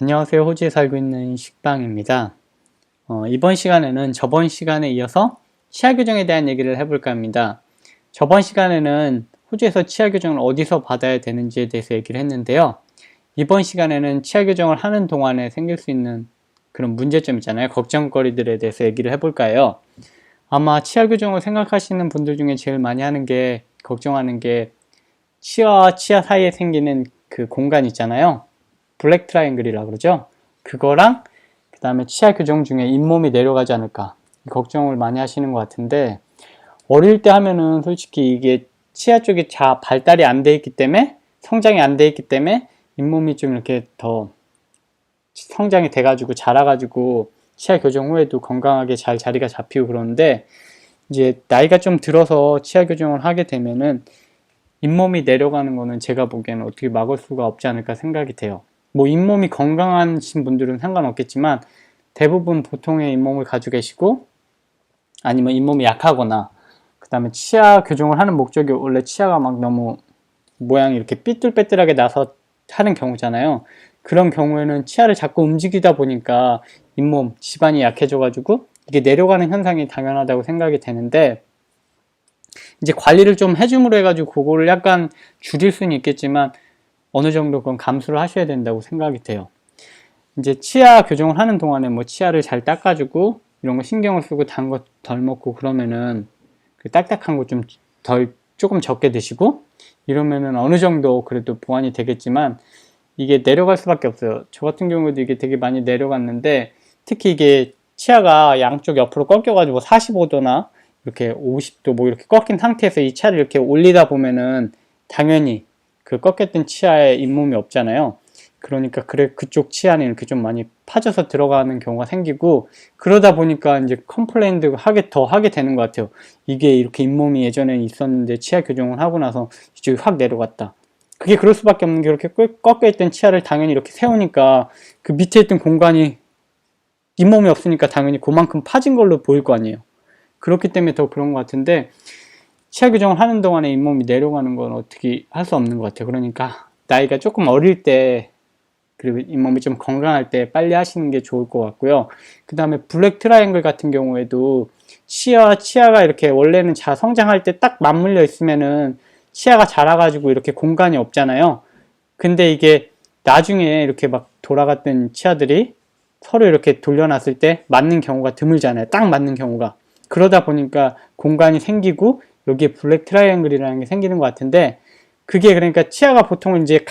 안녕하세요. 호주에 살고 있는 식빵입니다. 이번 시간에는 저번 시간에 이어서 치아 교정에 대한 얘기를 해볼까 합니다. 저번 시간에는 호주에서 치아 교정을 어디서 받아야 되는지에 대해서 얘기를 했는데요. 이번 시간에는 치아 교정을 하는 동안에 생길 수 있는 그런 문제점 있잖아요. 걱정거리들에 대해서 얘기를 해볼까 해요. 아마 치아 교정을 생각하시는 분들 중에 제일 많이 걱정하는 게 치아와 치아 사이에 생기는 그 공간 있잖아요. 블랙 트라이앵글이라 그러죠. 그거랑 그 다음에 치아 교정 중에 잇몸이 내려가지 않을까 걱정을 많이 하시는 것 같은데, 어릴 때 하면은 솔직히 이게 치아 쪽이 발달이 안 돼 있기 때문에, 성장이 안 돼 있기 때문에 잇몸이 좀 이렇게 더 성장이 돼가지고 자라가지고 치아 교정 후에도 건강하게 잘 자리가 잡히고 그러는데, 이제 나이가 좀 들어서 치아 교정을 하게 되면은 잇몸이 내려가는 거는 제가 보기에는 어떻게 막을 수가 없지 않을까 생각이 돼요. 뭐 잇몸이 건강하신 분들은 상관없겠지만 대부분 보통의 잇몸을 가지고 계시고, 아니면 잇몸이 약하거나, 그 다음에 치아 교정을 하는 목적이 원래 치아가 막 너무 모양이 이렇게 삐뚤빼뚤하게 나서 하는 경우잖아요. 그런 경우에는 치아를 자꾸 움직이다 보니까 잇몸 집안이 약해져 가지고 이게 내려가는 현상이 당연하다고 생각이 되는데, 이제 관리를 좀 해줌으로 해가지고 그거를 약간 줄일 수는 있겠지만 어느 정도 그건 감수를 하셔야 된다고 생각이 돼요. 이제 치아 교정을 하는 동안에 뭐 치아를 잘 닦아주고 이런 거 신경을 쓰고 단 거 덜 먹고 그러면은 그 딱딱한 거 좀 조금 적게 드시고 이러면은 어느 정도 그래도 보완이 되겠지만, 이게 내려갈 수밖에 없어요. 저 같은 경우도 이게 되게 많이 내려갔는데, 특히 이게 치아가 양쪽 옆으로 꺾여가지고 45도나 이렇게 50도 뭐 이렇게 꺾인 상태에서 이 치아를 이렇게 올리다 보면은 당연히 그 꺾였던 치아에 잇몸이 없잖아요. 그러니까 그쪽 치아는 이렇게 좀 많이 파져서 들어가는 경우가 생기고, 그러다 보니까 이제 컴플레인도 더 하게 되는 것 같아요. 이게 이렇게 잇몸이 예전에 있었는데 치아 교정을 하고 나서 이쪽이 확 내려갔다. 그게 그럴 수밖에 없는 게, 이렇게 꺾여있던 치아를 당연히 이렇게 세우니까 그 밑에 있던 공간이 잇몸이 없으니까 당연히 그만큼 파진 걸로 보일 거 아니에요. 그렇기 때문에 더 그런 것 같은데, 치아 교정을 하는 동안에 잇몸이 내려가는 건 어떻게 할 수 없는 것 같아요. 그러니까 나이가 조금 어릴 때, 그리고 잇몸이 좀 건강할 때 빨리 하시는 게 좋을 것 같고요. 그 다음에 블랙 트라이앵글 같은 경우에도 치아가 이렇게 원래는 성장할 때 딱 맞물려 있으면은 치아가 자라가지고 이렇게 공간이 없잖아요. 근데 이게 나중에 이렇게 막 돌아갔던 치아들이 서로 이렇게 돌려놨을 때 맞는 경우가 드물잖아요. 딱 맞는 경우가. 그러다 보니까 공간이 생기고 여기에 블랙 트라이앵글이라는 게 생기는 것 같은데, 그게 그러니까 치아가 보통은 이제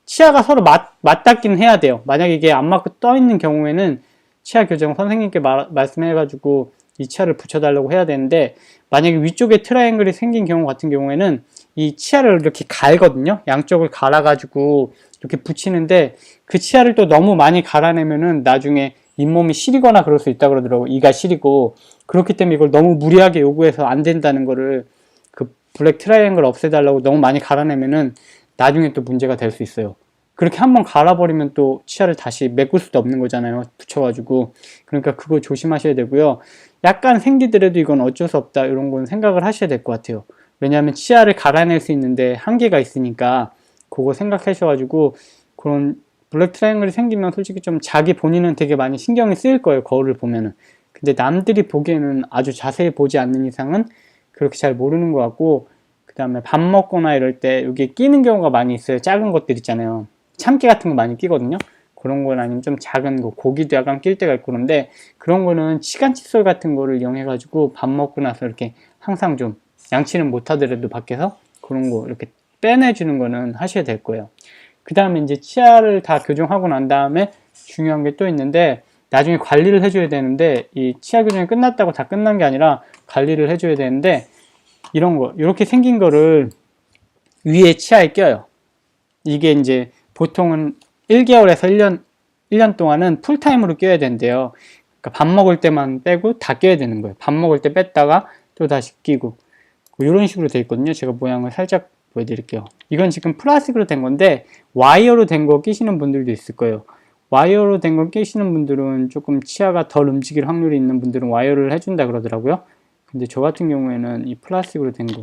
치아가 서로 맞닿긴 해야 돼요. 만약에 이게 안 맞고 떠 있는 경우에는 치아 교정 선생님께 말씀해가지고 이 치아를 붙여달라고 해야 되는데, 만약에 위쪽에 트라이앵글이 생긴 경우 같은 경우에는 이 치아를 이렇게 갈거든요. 양쪽을 갈아가지고 이렇게 붙이는데, 그 치아를 또 너무 많이 갈아내면은 나중에 잇몸이 시리거나 그럴 수 있다 그러더라고요. 이가 시리고. 그렇기 때문에 이걸 너무 무리하게 요구해서 안 된다는 거를, 그 블랙 트라이앵글 없애달라고 너무 많이 갈아내면은 나중에 또 문제가 될 수 있어요. 그렇게 한번 갈아버리면 또 치아를 다시 메꿀 수도 없는 거잖아요. 붙여가지고. 그러니까 그거 조심하셔야 되고요. 약간 생기더라도 이건 어쩔 수 없다, 이런 건 생각을 하셔야 될 것 같아요. 왜냐하면 치아를 갈아낼 수 있는데 한계가 있으니까 그거 생각하셔가지고, 그런 블랙 트라이앵글이 생기면 솔직히 좀 자기 본인은 되게 많이 신경이 쓰일 거예요. 거울을 보면은. 근데 남들이 보기에는 아주 자세히 보지 않는 이상은 그렇게 잘 모르는 것 같고, 그 다음에 밥 먹거나 이럴 때 여기에 끼는 경우가 많이 있어요. 작은 것들 있잖아요. 참깨 같은 거 많이 끼거든요. 그런 건 아니면 좀 작은 거, 고기도 약간 낄 때가 있고, 그런데 그런 거는 치간 칫솔 같은 거를 이용해 가지고 밥 먹고 나서 이렇게 항상 좀, 양치는 못 하더라도 밖에서 그런 거 이렇게 빼내주는 거는 하셔야 될 거예요. 그 다음에 이제 치아를 다 교정하고 난 다음에 중요한 게 또 있는데, 나중에 관리를 해줘야 되는데, 이 치아 교정이 끝났다고 다 끝난 게 아니라 관리를 해줘야 되는데, 이런 거, 이렇게 생긴 거를 위에 치아에 껴요. 이게 이제 보통은 1개월에서 1년 동안은 풀타임으로 껴야 된대요. 그러니까 밥 먹을 때만 빼고 다 껴야 되는 거예요. 밥 먹을 때 뺐다가 또 다시 끼고. 이런 식으로 되어 있거든요. 제가 모양을 살짝 보여드릴게요. 이건 지금 플라스틱으로 된 건데, 와이어로 된 거 끼시는 분들도 있을 거예요. 와이어로 된 거 끼시는 분들은 조금 치아가 덜 움직일 확률이 있는 분들은 와이어를 해준다 그러더라고요. 근데 저 같은 경우에는 이 플라스틱으로 된 거,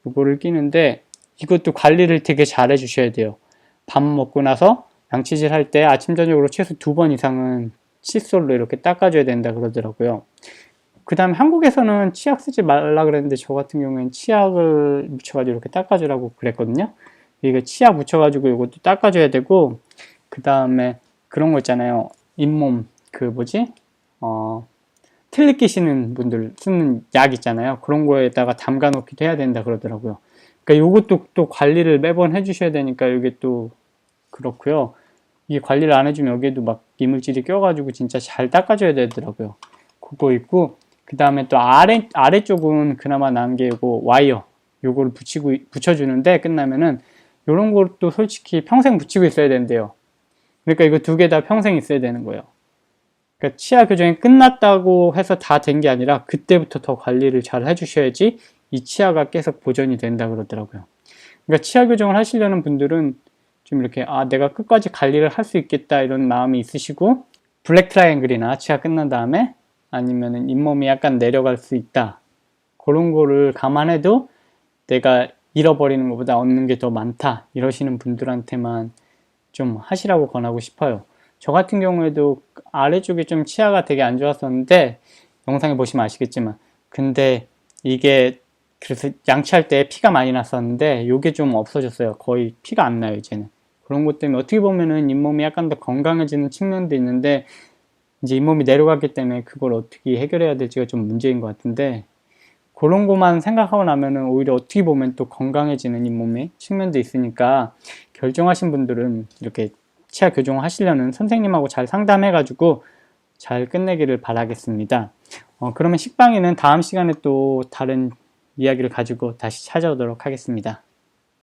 이거를 끼는데, 이것도 관리를 되게 잘 해주셔야 돼요. 밥 먹고 나서 양치질 할 때 아침 저녁으로 최소 2번 이상은 칫솔로 이렇게 닦아줘야 된다 그러더라고요. 그 다음에 한국에서는 치약 쓰지 말라 그랬는데 저 같은 경우에는 치약을 묻혀가지고 이렇게 닦아주라고 그랬거든요. 이거 치약 묻혀가지고 이것도 닦아줘야 되고, 그 다음에 그런 거 있잖아요. 잇몸 그 뭐지? 틀니 끼시는 분들 쓰는 약 있잖아요. 그런 거에다가 담가 놓기도 해야 된다 그러더라고요. 그러니까 요것도 또 관리를 매번 해주셔야 되니까 이게 또 그렇고요. 이게 관리를 안 해주면 여기에도 막 이물질이 껴가지고 진짜 잘 닦아줘야 되더라고요. 그거 있고, 그 다음에 또 아래쪽은 그나마 나은 게 요거 와이어. 요거를 붙여주는데 끝나면은 요런 것도 솔직히 평생 붙이고 있어야 된대요. 그러니까 이거 2개 다 평생 있어야 되는 거예요. 그러니까 치아 교정이 끝났다고 해서 다 된 게 아니라 그때부터 더 관리를 잘 해주셔야지 이 치아가 계속 보존이 된다 그러더라고요. 그러니까 치아 교정을 하시려는 분들은 좀 이렇게 내가 끝까지 관리를 할 수 있겠다 이런 마음이 있으시고, 블랙 트라이앵글이나 치아 끝난 다음에 아니면은 잇몸이 약간 내려갈 수 있다, 그런 거를 감안해도 내가 잃어버리는 것보다 얻는 게 더 많다 이러시는 분들한테만 좀 하시라고 권하고 싶어요. 저 같은 경우에도 아래쪽에 좀 치아가 되게 안 좋았었는데, 영상에 보시면 아시겠지만, 근데 이게 그래서 양치할 때 피가 많이 났었는데 요게 좀 없어졌어요. 거의 피가 안 나요 이제는. 그런 것 때문에 어떻게 보면은 잇몸이 약간 더 건강해지는 측면도 있는데, 이제 잇몸이 내려갔기 때문에 그걸 어떻게 해결해야 될지가 좀 문제인 것 같은데, 그런 것만 생각하고 나면은 오히려 어떻게 보면 또 건강해지는 잇몸의 측면도 있으니까, 결정하신 분들은 이렇게 치아 교정을 하시려는 선생님하고 잘 상담해가지고 잘 끝내기를 바라겠습니다. 그러면 식빵이는 다음 시간에 또 다른 이야기를 가지고 다시 찾아오도록 하겠습니다.